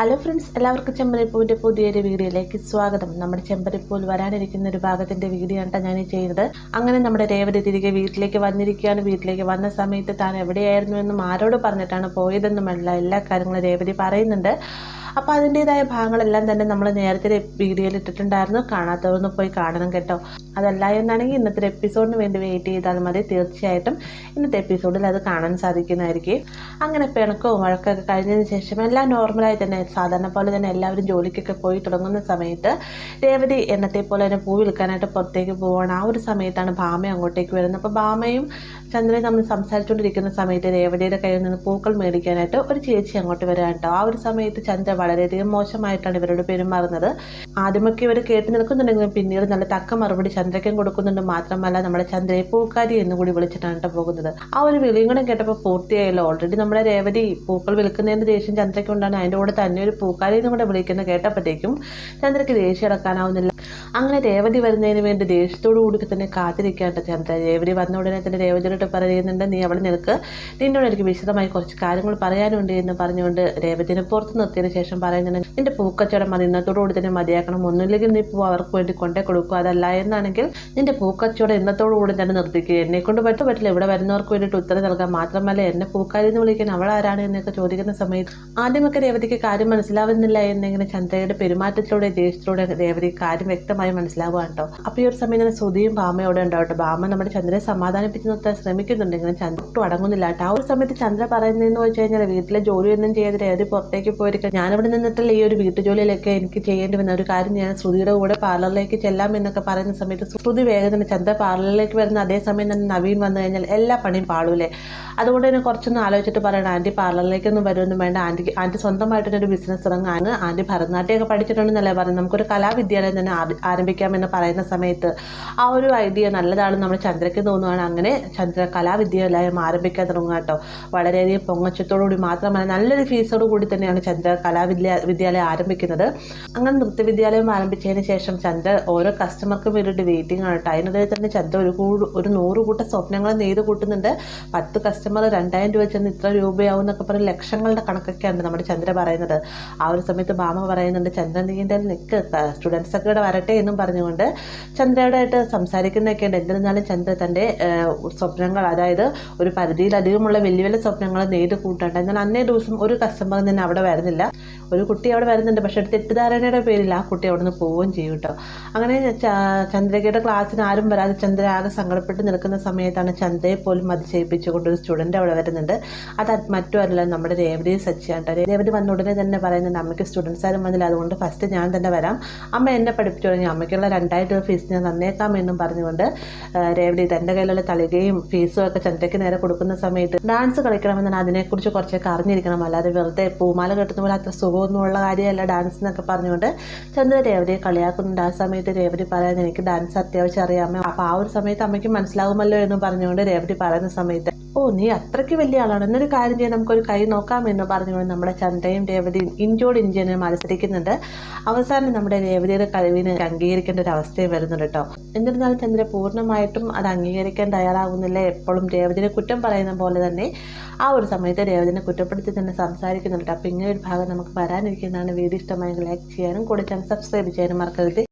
Hello friends, എല്ലാവർക്കും ചെമ്പരിപ്പൂവിൻ്റെ പുതിയൊരു വീഡിയോയിലേക്ക് സ്വാഗതം. നമ്മുടെ ചെമ്പരിപ്പൂവിൽ വരാനിരിക്കുന്ന ഒരു ഭാഗത്തിൻ്റെ വീഡിയോ ആണ് ഞാൻ ചെയ്യുന്നത്. അങ്ങനെ നമ്മുടെ രേവതി തിരികെ വീട്ടിലേക്ക് വന്നിരിക്കുകയാണ്. വീട്ടിലേക്ക് വന്ന സമയത്ത് താൻ എവിടെയായിരുന്നു എന്നും ആരോട് പറഞ്ഞിട്ടാണ് പോയതെന്നുമല്ല എല്ലാ കാര്യങ്ങളും രേവതി പറയുന്നുണ്ട്. അപ്പോൾ അതിൻ്റേതായ ഭാഗങ്ങളെല്ലാം തന്നെ നമ്മൾ നേരത്തെ വീഡിയോയിൽ ഇട്ടിട്ടുണ്ടായിരുന്നു. കാണാത്തവരൊന്ന് പോയി കാണണം കേട്ടോ. അതല്ല എന്നാണെങ്കിൽ ഇന്നത്തെ എപ്പിസോഡിന് വേണ്ടി വെയിറ്റ് ചെയ്താൽ മതി. തീർച്ചയായിട്ടും ഇന്നത്തെ എപ്പിസോഡിൽ അത് കാണാൻ സാധിക്കുന്നതായിരിക്കും. അങ്ങനെ പിണക്കവും വഴക്കൊക്കെ കഴിഞ്ഞതിന് ശേഷം എല്ലാം നോർമലായി തന്നെ സാധാരണ പോലെ തന്നെ എല്ലാവരും ജോലിക്കൊക്കെ പോയി തുടങ്ങുന്ന സമയത്ത് രേവതി എന്നത്തെ പോലെ തന്നെ പൂ വിൽക്കാനായിട്ട് പുറത്തേക്ക് പോവുകയാണ്. ആ ഒരു സമയത്താണ് ഭാമ അങ്ങോട്ടേക്ക് വരുന്നത്. അപ്പോൾ ഭാമയും ചന്ദ്രയും നമ്മൾ സംസാരിച്ചുകൊണ്ടിരിക്കുന്ന സമയത്ത് രേവതിയുടെ കയ്യിൽ നിന്ന് പൂക്കൾ മേടിക്കാനായിട്ട് ഒരു ചേച്ചി അങ്ങോട്ട് വരാൻ കേട്ടോ. ആ ഒരു സമയത്ത് ചന്ദ്ര വളരെയധികം മോശമായിട്ടാണ് ഇവരോട് പെരുമാറുന്നത്. ആദ്യമൊക്കെ ഇവർ കേട്ട് നിൽക്കുന്നുണ്ടെങ്കിലും പിന്നീട് നല്ല തക്ക മറുപടി ചന്ദ്രയ്ക്കും കൊടുക്കുന്നുണ്ട്. മാത്രമല്ല നമ്മുടെ ചന്ദ്രയെ പൂക്കാരി എന്നുകൂടി വിളിച്ചിട്ടാണ് പോകുന്നത്. ആ ഒരു വിളിയും കൂടെ കേട്ടപ്പോൾ പൂർത്തിയായല്ലോ. ഓൾറെഡി നമ്മുടെ രേവതി പൂക്കൾ വിൽക്കുന്നതിൻ്റെ ദേഷ്യം ചന്ദ്രയ്ക്ക് ഉണ്ടാണ്. അതിൻ്റെ കൂടെ തന്നെ ഒരു പൂക്കാരി എന്നും കൂടെ വിളിക്കുന്നത് കേട്ടപ്പോഴത്തേക്കും ചന്ദ്രയ്ക്ക് ദേഷ്യം അടക്കാനാവുന്നില്ല. അങ്ങനെ രേവതി വരുന്നതിന് വേണ്ടി ദേഷ്യത്തോടു കൂടി തന്നെ കാത്തിരിക്കാണ്ട് ചന്ദ്ര. രേവതി വന്ന ഉടനെ തന്നെ രേവതിയോട്ട് പറയുന്നുണ്ട്, നീ അവിടെ നിൽക്ക്, നിന്നോട് എനിക്ക് വിശദമായി കുറച്ച് കാര്യങ്ങൾ പറയാനുണ്ട് എന്ന് പറഞ്ഞുകൊണ്ട് രേവതിനെ പുറത്ത് നിർത്തിയതിനു ശേഷം പറയുന്നുണ്ട്, നിന്റെ പൂക്കച്ചവടം അത് ഇന്നത്തോടുകൂടി തന്നെ മതിയാക്കണം. ഒന്നുമില്ലെങ്കിൽ നീ പൂ അവർക്ക് വേണ്ടി കൊണ്ടേ കൊടുക്കുക. അതല്ല എന്നാണെങ്കിൽ നിന്റെ പൂക്കച്ചവടം ഇന്നത്തോടുകൂടി തന്നെ നിർത്തിക്കുക. എന്നെ കൊണ്ട് പറ്റില്ല. ഇവിടെ വരുന്നവർക്ക് വേണ്ടിയിട്ട് ഉത്തരം നൽകാൻ. മാത്രമല്ല എന്നെ പൂക്കാരി എന്ന് വിളിക്കാൻ അവൾ ആരാണ് എന്നൊക്കെ ചോദിക്കുന്ന സമയത്ത് ആദ്യമൊക്കെ രേവതിക്ക് കാര്യം മനസ്സിലാവുന്നില്ല എന്നെങ്കിലും ചന്ദ്രയുടെ പെരുമാറ്റത്തിലൂടെ ദേഷ്യത്തിലൂടെ രേവതി കാര്യം വ്യക്തമായി മനസ്സിലാവുകയാണ് കേട്ടോ. അപ്പോൾ ഈ ഒരു സമയം തന്നെ ശ്രുതിയും ഭാമയോടെ ഉണ്ടാവട്ടെ. ഭാമ നമ്മുടെ ചന്ദ്രയെ സമാധാനിപ്പിച്ച് നിർത്താൻ ശ്രമിക്കുന്നുണ്ടെങ്കിലും ചന്ദ്ര ഒട്ടും അടങ്ങുന്നില്ല കേട്ടോ. ആ ഒരു സമയത്ത് ചന്ദ്ര പറയുന്നതെന്ന് വെച്ച് കഴിഞ്ഞാൽ വീട്ടിലെ ജോലിയൊന്നും ചെയ്ത് രേവതി പുറത്തേക്ക് പോയിരിക്കുക. ഞാനിവിടെ നിന്നിട്ടുള്ള ഈ ഒരു വീട്ടുജോലിയിലൊക്കെ എനിക്ക് ചെയ്യേണ്ടി വന്ന ഒരു കാര്യം, ഞാൻ ശ്രുതിയുടെ കൂടെ പാർലറിലേക്ക് ചെല്ലാം എന്നൊക്കെ പറയുന്ന സമയത്ത് ശ്രുതി വേഗം തന്നെ ചന്ദ്ര പാർലറിലേക്ക് വരുന്ന അതേ സമയം തന്നെ നവീൻ വന്നു കഴിഞ്ഞാൽ എല്ലാ പണിയും പാളൂലേ. അതുകൊണ്ട് തന്നെ കുറച്ചൊന്നും ആലോചിച്ചിട്ട് പറയണം, ആൻറ്റി പാർലറിലേക്കൊന്നും വരുമൊന്നും വേണ്ട, ആൻറ്റി സ്വന്തമായിട്ടൊരു ബിസിനസ് തുടങ്ങാൻ. ആൻറ്റി ഭരതനാട്യമൊക്കെ പഠിച്ചിട്ടുണ്ടെന്നല്ലേ പറയുന്നത്, നമുക്കൊരു കലാവിദ്യാലയം തന്നെ ആരംഭിക്കാമെന്ന് പറയുന്ന സമയത്ത് ആ ഒരു ഐഡിയ നല്ലതാണെന്ന് നമ്മൾ ചന്ദ്രയ്ക്ക് തോന്നുകയാണ്. അങ്ങനെ ചന്ദ്ര കലാവിദ്യാലയം ആരംഭിക്കാൻ തുടങ്ങുക കേട്ടോ. വളരെയധികം പൊങ്ങച്ചത്തോടുകൂടി മാത്രമല്ല നല്ലൊരു ഫീസോട് കൂടി തന്നെയാണ് ചന്ദ്ര വിദ്യാലയം ആരംഭിക്കുന്നത്. അങ്ങനെ നൃത്തവിദ്യാലയം ആരംഭിച്ചതിന് ശേഷം ചന്ദ്ര ഓരോ കസ്റ്റമർക്കും വേണ്ടിയിട്ട് വെയിറ്റിംഗ് ആണ് കേട്ടോ. അതിനിടയിൽ തന്നെ ചന്ദ്ര ഒരു 100 കൂട്ടം സ്വപ്നങ്ങൾ നെയ്ത് കൂട്ടുന്നുണ്ട്. 10 കസ്റ്റമർ 2000 രൂപ ചെന്ന് ഇത്ര രൂപയാവും എന്നൊക്കെ പറഞ്ഞ് ലക്ഷങ്ങളുടെ കണക്കൊക്കെയാണ് നമ്മുടെ ചന്ദ്ര പറയുന്നത്. ആ ഒരു സമയത്ത് ഭാമ പറയുന്നുണ്ട്, ചന്ദ്ര നീ എന്തായാലും നിൽക്ക്, സ്റ്റുഡൻസ് ഒക്കെ ഇവിടെ വരട്ടെ എന്നും പറഞ്ഞുകൊണ്ട് ചന്ദ്രയുടെ ആയിട്ട് സംസാരിക്കുന്നതൊക്കെ ഉണ്ട്. എന്നിരുന്നാലും ചന്ദ്ര തൻ്റെ സ്വപ്നങ്ങൾ, അതായത് ഒരു പരിധിയിലധികമുള്ള വലിയ വലിയ സ്വപ്നങ്ങൾ നെയ്ത് കൂട്ടേണ്ട. എന്നാൽ അന്നേ ദിവസം ഒരു കസ്റ്റമർ തന്നെ അവിടെ വരുന്നില്ല. ഒരു കുട്ടി അവിടെ വരുന്നുണ്ട്, പക്ഷേ തെറ്റിദ്ധാരണയുടെ പേരിൽ ആ കുട്ടി അവിടെ നിന്ന് പോവുകയും ചെയ്യും കേട്ടോ. അങ്ങനെ ചന്ദ്രയ്ക്കയുടെ ക്ലാസ്സിന് ആരും വരാതെ ചന്ദ്ര ആകെ സങ്കടപ്പെട്ട് നിൽക്കുന്ന സമയത്താണ് ചന്ദ്രയെ പോലും അതിശയിപ്പിച്ചുകൊണ്ട് ഒരു സ്റ്റുഡൻറ്റ് അവിടെ വരുന്നുണ്ട്. അത് മറ്റുമല്ല, നമ്മുടെ രേവതി സച്ചിയാണ്. രേവതി വന്ന ഉടനെ തന്നെ പറയുന്നുണ്ട്, അമ്മയ്ക്ക് സ്റ്റുഡൻസ് ആരും വന്നില്ല, അതുകൊണ്ട് ഫസ്റ്റ് ഞാൻ തന്നെ വരാം, അമ്മ എന്നെ പഠിപ്പിച്ചു തുടങ്ങി, അമ്മയ്ക്കുള്ള 2000 രൂപ ഫീസ് ഞാൻ തന്നേക്കാം എന്നും പറഞ്ഞുകൊണ്ട് രേവതി തൻ്റെ കയ്യിലുള്ള തളികയും ഫീസും ഒക്കെ ചന്ദ്രയ്ക്ക് നേരെ കൊടുക്കുന്ന സമയത്ത് ഡാൻസ് കളിക്കണമെന്നാണ്, അതിനെക്കുറിച്ച് കുറച്ചൊക്കെ അറിഞ്ഞിരിക്കണം, അല്ലാതെ വെറുതെ പൂമാല കെട്ടുന്ന പോലെ അത്ര സുഖമൊന്നുമുള്ള കാര്യമല്ല ഡാൻസ് എന്നൊക്കെ പറഞ്ഞുകൊണ്ട് ചന്ദ്ര രേവതിയെ കളിയാക്കുന്നുണ്ട്. ആ സമയത്ത് രേവതി പറയാൻ, എനിക്ക് ഡാൻസ് അത്യാവശ്യം അറിയാമോ, അപ്പോൾ ആ ഒരു സമയത്ത് അമ്മയ്ക്ക് മനസ്സിലാകുമല്ലോ എന്ന് പറഞ്ഞുകൊണ്ട് രേവതി പറയുന്ന സമയത്ത്, ഓ നീ അത്രയ്ക്ക് വലിയ ആളാണ്, എന്നൊരു കാര്യം ചെയ്യാൻ നമുക്കൊരു കൈ നോക്കാം എന്ന് പറഞ്ഞുകൊണ്ട് നമ്മുടെ ചന്ദ്രയും രേവതിയും ഇഞ്ചോട് ഇഞ്ചിനെ മത്സരിക്കുന്നുണ്ട്. അവസാനം നമ്മുടെ രേവതിയുടെ കഴിവിനെ അംഗീകരിക്കേണ്ട ഒരു അവസ്ഥയും വരുന്നുണ്ട് കേട്ടോ. എന്നിരുന്നാലും ചന്ദ്ര പൂർണ്ണമായിട്ടും അത് അംഗീകരിക്കാൻ തയ്യാറാകുന്നില്ല. എപ്പോഴും രേവതിനെ കുറ്റം പറയുന്ന പോലെ തന്നെ ആ ഒരു സമയത്ത് രേവതിനെ കുറ്റപ്പെടുത്തി തന്നെ സംസാരിക്കുന്നുണ്ട്. അപ്പോൾ ഇങ്ങനെ ഒരു ഭാഗം നമുക്ക് വരാനിരിക്കുന്നതാണ്. വീഡിയോ ഇഷ്ടമായെങ്കിൽ ലൈക്ക് ചെയ്യാനും കൂടെ ചാനൽ സബ്സ്ക്രൈബ് ചെയ്യാനും മറക്കരുത്.